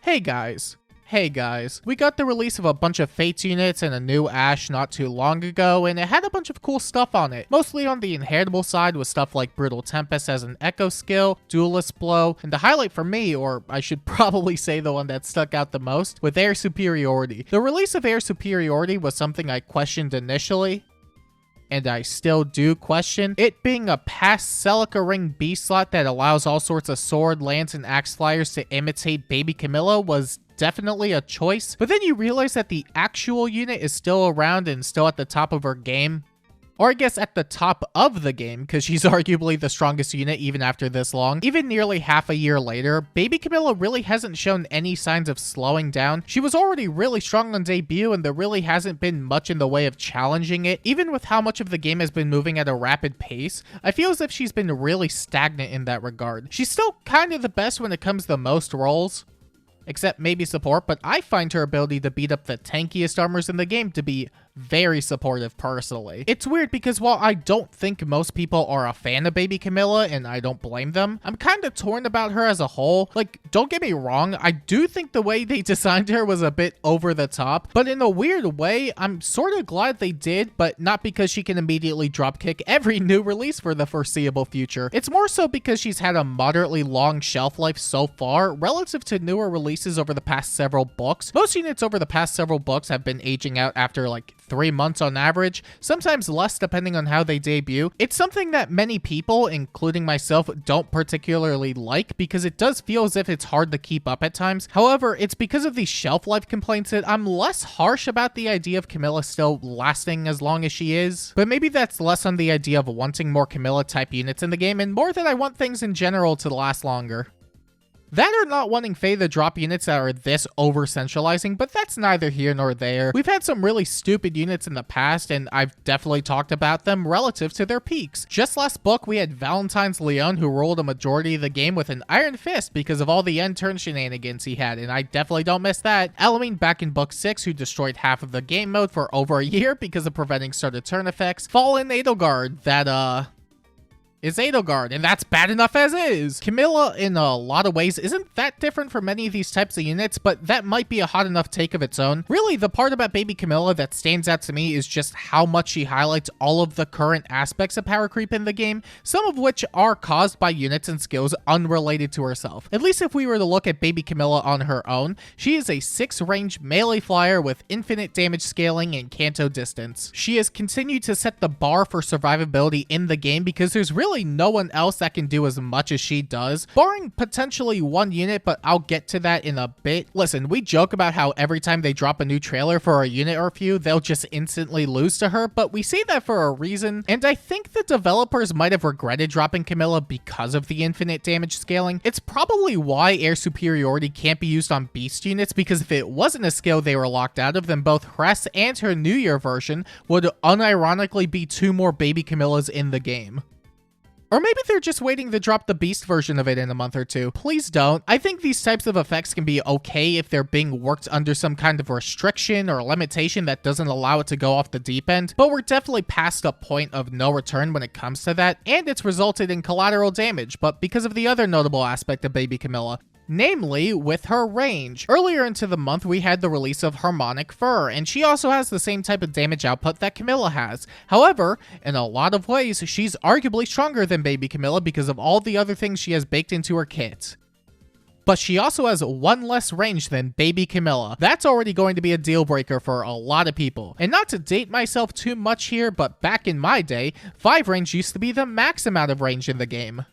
Hey guys, we got the release of a bunch of Fates units and a new Ashe not too long ago, and it had a bunch of cool stuff on it. Mostly on the inheritable side with stuff like Brutal Tempest as an echo skill, Duelist Blow, and the highlight for me, or I should probably say the one that stuck out the most, with Air Superiority. The release of Air Superiority was something I questioned initially, and I still do question. It being a past Celica Ring B slot that allows all sorts of sword, lance, and axe flyers to imitate Baby Camilla was definitely a choice, but then you realize that the actual unit is still around and still at the top of her game. Or I guess at the top of the game, because she's arguably the strongest unit even after this long. Even nearly half a year later, Baby Camilla really hasn't shown any signs of slowing down. She was already really strong on debut, and there really hasn't been much in the way of challenging it. Even with how much of the game has been moving at a rapid pace, I feel as if she's been really stagnant in that regard. She's still kind of the best when it comes to most roles, except maybe support, but I find her ability to beat up the tankiest armors in the game to be very supportive personally. It's weird because while I don't think most people are a fan of Baby Camilla, and I don't blame them, I'm kind of torn about her as a whole. Like, don't get me wrong, I do think the way they designed her was a bit over the top, but in a weird way, I'm sort of glad they did, but not because she can immediately dropkick every new release for the foreseeable future. It's more so because she's had a moderately long shelf life so far, relative to newer releases over the past several books. Most units over the past several books have been aging out after like 3 months on average, sometimes less depending on how they debut. It's something that many people, including myself, don't particularly like because it does feel as if it's hard to keep up at times. However, it's because of these shelf life complaints that I'm less harsh about the idea of Camilla still lasting as long as she is. But maybe that's less on the idea of wanting more Camilla type units in the game and more that I want things in general to last longer. That or not wanting Faye to drop units that are this over-centralizing, but that's neither here nor there. We've had some really stupid units in the past, and I've definitely talked about them relative to their peaks. Just last book, we had Valentine's Leon, who ruled a majority of the game with an iron fist because of all the end turn shenanigans he had, and I definitely don't miss that. Elamine back in book 6, who destroyed half of the game mode for over a year because of preventing started turn effects. Fallen Edelgard, that, is Edelgard, and that's bad enough as is. Camilla, in a lot of ways, isn't that different from many of these types of units, but that might be a hot enough take of its own. Really, the part about Baby Camilla that stands out to me is just how much she highlights all of the current aspects of power creep in the game, some of which are caused by units and skills unrelated to herself. At least if we were to look at Baby Camilla on her own, she is a 6-range melee flyer with infinite damage scaling and canto distance. She has continued to set the bar for survivability in the game because there's really no one else that can do as much as she does, barring potentially one unit, but I'll get to that in a bit. Listen, we joke about how every time they drop a new trailer for a unit or a few, they'll just instantly lose to her, but we say that for a reason, and I think the developers might have regretted dropping Camilla because of the infinite damage scaling. It's probably why Air Superiority can't be used on beast units, because if it wasn't a skill they were locked out of, then both Hress and her New Year version would unironically be 2 more Baby Camillas in the game. Or maybe they're just waiting to drop the beast version of it in a month or 2. Please don't. I think these types of effects can be okay if they're being worked under some kind of restriction or limitation that doesn't allow it to go off the deep end, but we're definitely past a point of no return when it comes to that, and it's resulted in collateral damage, but because of the other notable aspect of Baby Camilla, namely with her range. Earlier into the month, we had the release of Harmonic Fur, and she also has the same type of damage output that Camilla has. However, in a lot of ways, she's arguably stronger than Baby Camilla because of all the other things she has baked into her kit. But she also has 1 less range than Baby Camilla. That's already going to be a deal breaker for a lot of people. And not to date myself too much here, but back in my day, 5 range used to be the max amount of range in the game.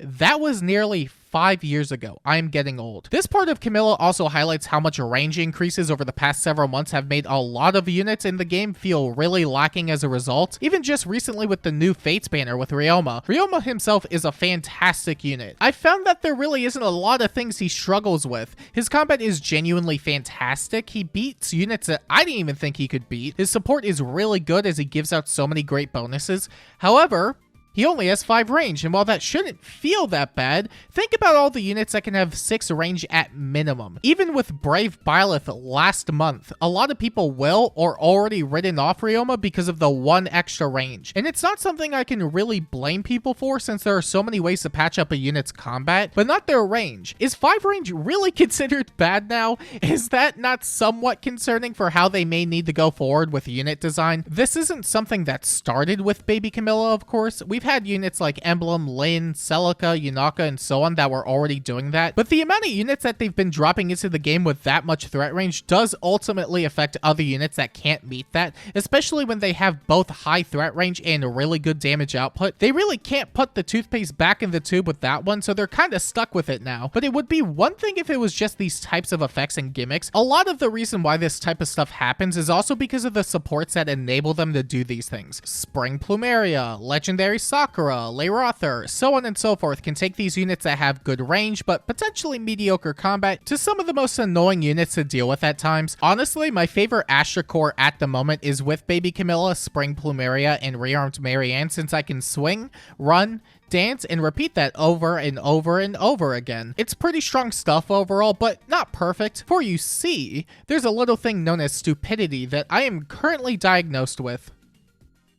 That was nearly 5 years ago. I am getting old. This part of Camilla also highlights how much range increases over the past several months have made a lot of units in the game feel really lacking as a result. Even just recently with the new Fates banner with Ryoma. Ryoma himself is a fantastic unit. I found that there really isn't a lot of things he struggles with. His combat is genuinely fantastic. He beats units that I didn't even think he could beat. His support is really good as he gives out so many great bonuses. However, he only has 5 range, and while that shouldn't feel that bad, think about all the units that can have 6 range at minimum. Even with Brave Byleth last month, a lot of people will or already written off Ryoma because of the 1 extra range. And it's not something I can really blame people for since there are so many ways to patch up a unit's combat, but not their range. Is 5 range really considered bad now? Is that not somewhat concerning for how they may need to go forward with unit design? This isn't something that started with Baby Camilla, of course. We've had units like Emblem, Lin, Celica, Yunaka, and so on that were already doing that, but the amount of units that they've been dropping into the game with that much threat range does ultimately affect other units that can't meet that, especially when they have both high threat range and really good damage output. They really can't put the toothpaste back in the tube with that one, so they're kind of stuck with it now. But it would be one thing if it was just these types of effects and gimmicks. A lot of the reason why this type of stuff happens is also because of the supports that enable them to do these things. Spring Plumeria, Legendary Sakura, Laurita, so on and so forth can take these units that have good range but potentially mediocre combat to some of the most annoying units to deal with at times. Honestly, my favorite Astra core at the moment is with Baby Camilla, Spring Plumeria, and Rearmed Marianne, since I can swing, run, dance, and repeat that over and over and over again. It's pretty strong stuff overall, but not perfect. For you see, there's a little thing known as stupidity that I am currently diagnosed with.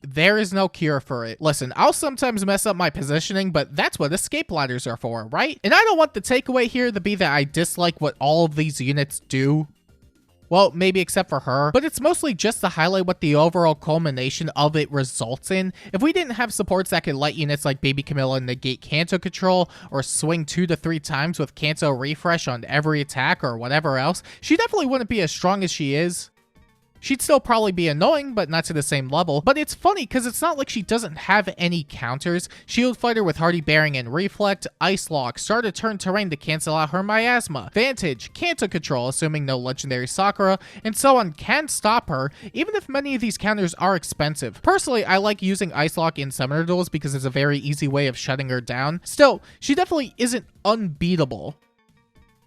There is no cure for it. Listen, I'll sometimes mess up my positioning, but that's what escape ladders are for, right? And I don't want the takeaway here to be that I dislike what all of these units do. Well, maybe except for her, but it's mostly just to highlight what the overall culmination of it results in. If we didn't have supports that could let units like Baby Camilla negate Canto control, or swing 2 to 3 times with Canto refresh on every attack or whatever else, she definitely wouldn't be as strong as she is. She'd still probably be annoying, but not to the same level. But it's funny because it's not like she doesn't have any counters. Shield Fighter with Hardy Bearing and Reflect, Ice Lock, Start a Turn Terrain to cancel out her Miasma, Vantage, Canto Control, assuming no Legendary Sakura, and so on can stop her, even if many of these counters are expensive. Personally, I like using Ice Lock in Summoner Duels because it's a very easy way of shutting her down. Still, she definitely isn't unbeatable,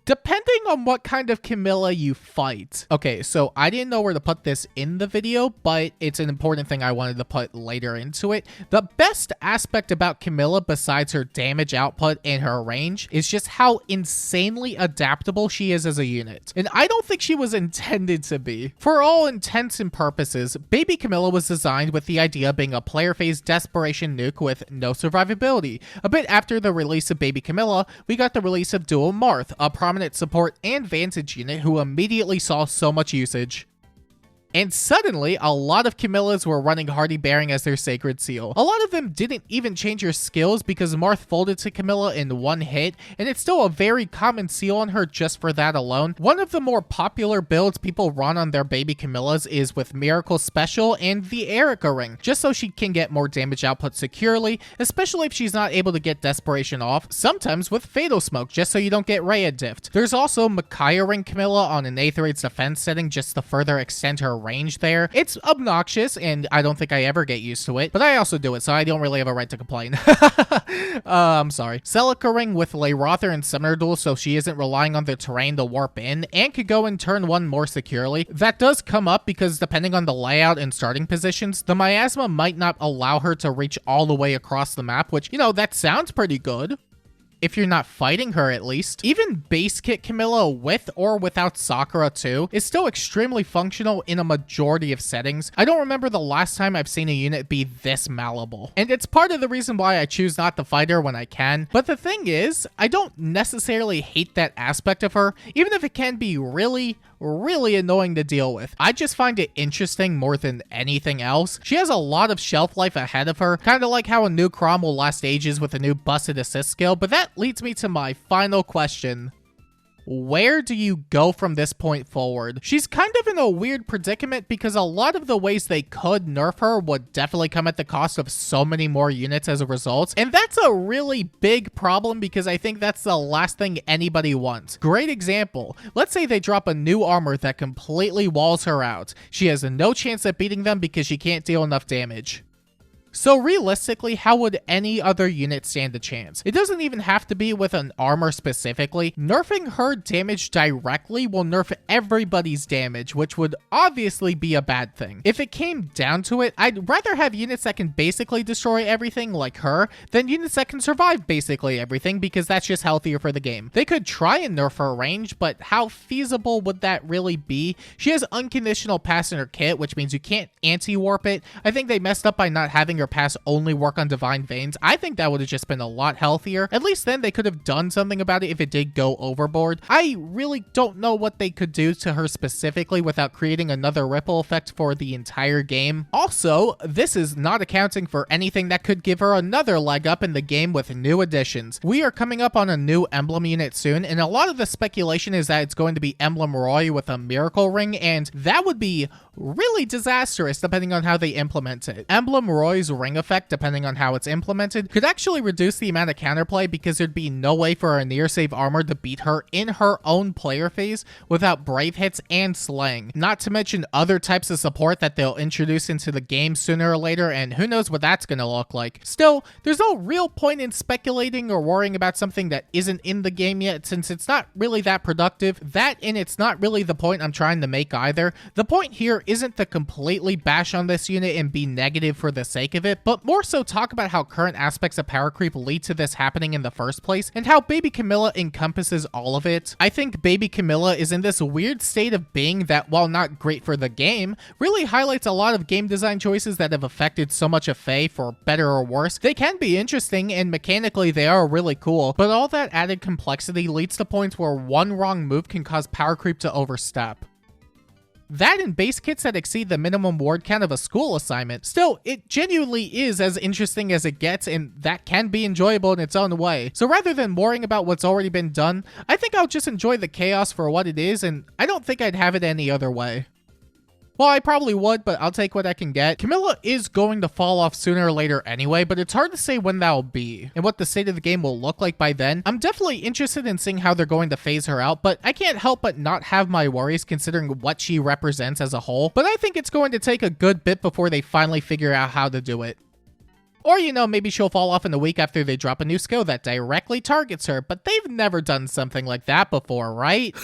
depending on what kind of Camilla you fight. Okay, so I didn't know where to put this in the video, but it's an important thing I wanted to put later into it. The best aspect about Camilla, besides her damage output and her range, is just how insanely adaptable she is as a unit. And I don't think she was intended to be. For all intents and purposes, Baby Camilla was designed with the idea of being a player phase desperation nuke with no survivability. A bit after the release of Baby Camilla, we got the release of Dual Marth, a prominent support and Vantage unit who immediately saw so much usage. And suddenly, a lot of Camillas were running Hardy Bearing as their sacred seal. A lot of them didn't even change her skills because Marth folded to Camilla in 1 hit, and it's still a very common seal on her just for that alone. One of the more popular builds people run on their Baby Camillas is with Miracle Special and the Erica Ring, just so she can get more damage output securely, especially if she's not able to get Desperation off, sometimes with Fatal Smoke, just so you don't get Rhea Diffed. There's also Micaiah Ring Camilla on an Aetherite's defense setting just to further extend her range there. It's obnoxious, and I don't think I ever get used to it, but I also do it, so I don't really have a right to complain. I'm sorry. Celica Ring with Laurita and Summoner Duel, so she isn't relying on the terrain to warp in, and could go in turn 1 more securely. That does come up because depending on the layout and starting positions, the Miasma might not allow her to reach all the way across the map, which, you know, that sounds pretty good. If you're not fighting her, at least. Even base kit Camilla with or without Sakura too is still extremely functional in a majority of settings. I don't remember the last time I've seen a unit be this malleable. And it's part of the reason why I choose not to fight her when I can. But the thing is, I don't necessarily hate that aspect of her, even if it can be really annoying to deal with. I just find it interesting more than anything else. She has a lot of shelf life ahead of her, kind of like how a new Chrom will last ages with a new busted assist skill, but that leads me to my final question. Where do you go from this point forward? She's kind of in a weird predicament because a lot of the ways they could nerf her would definitely come at the cost of so many more units as a result. And that's a really big problem because I think that's the last thing anybody wants. Great example. Let's say they drop a new armor that completely walls her out. She has no chance at beating them because she can't deal enough damage. So realistically, how would any other unit stand a chance? It doesn't even have to be with an armor specifically. Nerfing her damage directly will nerf everybody's damage, which would obviously be a bad thing. If it came down to it, I'd rather have units that can basically destroy everything like her than units that can survive basically everything, because that's just healthier for the game. They could try and nerf her range, but how feasible would that really be? She has unconditional pass in her kit, which means you can't anti-warp it. I think they messed up by not having her pass only work on Divine Veins. I think that would have just been a lot healthier. At least then they could have done something about it if it did go overboard. I really don't know what they could do to her specifically without creating another ripple effect for the entire game. Also, this is not accounting for anything that could give her another leg up in the game with new additions. We are coming up on a new Emblem unit soon, and a lot of the speculation is that it's going to be Emblem Royu with a miracle ring, and that would be really disastrous depending on how they implement it. Emblem Roy's ring effect, depending on how it's implemented, could actually reduce the amount of counterplay because there'd be no way for a near save armor to beat her in her own player phase without brave hits and slaying. Not to mention other types of support that they'll introduce into the game sooner or later, and who knows what that's gonna look like. Still, there's no real point in speculating or worrying about something that isn't in the game yet, since it's not really that productive. That, and it's not really the point I'm trying to make either. The point here isn't to completely bash on this unit and be negative for the sake of it, but more so talk about how current aspects of power creep lead to this happening in the first place, and how Baby Camilla encompasses all of it. I think Baby Camilla is in this weird state of being that, while not great for the game, really highlights a lot of game design choices that have affected so much of Faye, for better or worse. They can be interesting, and mechanically they are really cool, but all that added complexity leads to points where one wrong move can cause power creep to overstep. That and base kits that exceed the minimum ward count of a school assignment. Still, it genuinely is as interesting as it gets, and that can be enjoyable in its own way. So rather than worrying about what's already been done, I think I'll just enjoy the chaos for what it is, and I don't think I'd have it any other way. Well, I probably would, but I'll take what I can get. Camilla is going to fall off sooner or later anyway, but it's hard to say when that'll be and what the state of the game will look like by then. I'm definitely interested in seeing how they're going to phase her out, but I can't help but not have my worries considering what she represents as a whole. But I think it's going to take a good bit before they finally figure out how to do it. Or, you know, maybe she'll fall off in the week after they drop a new skill that directly targets her, but they've never done something like that before, right?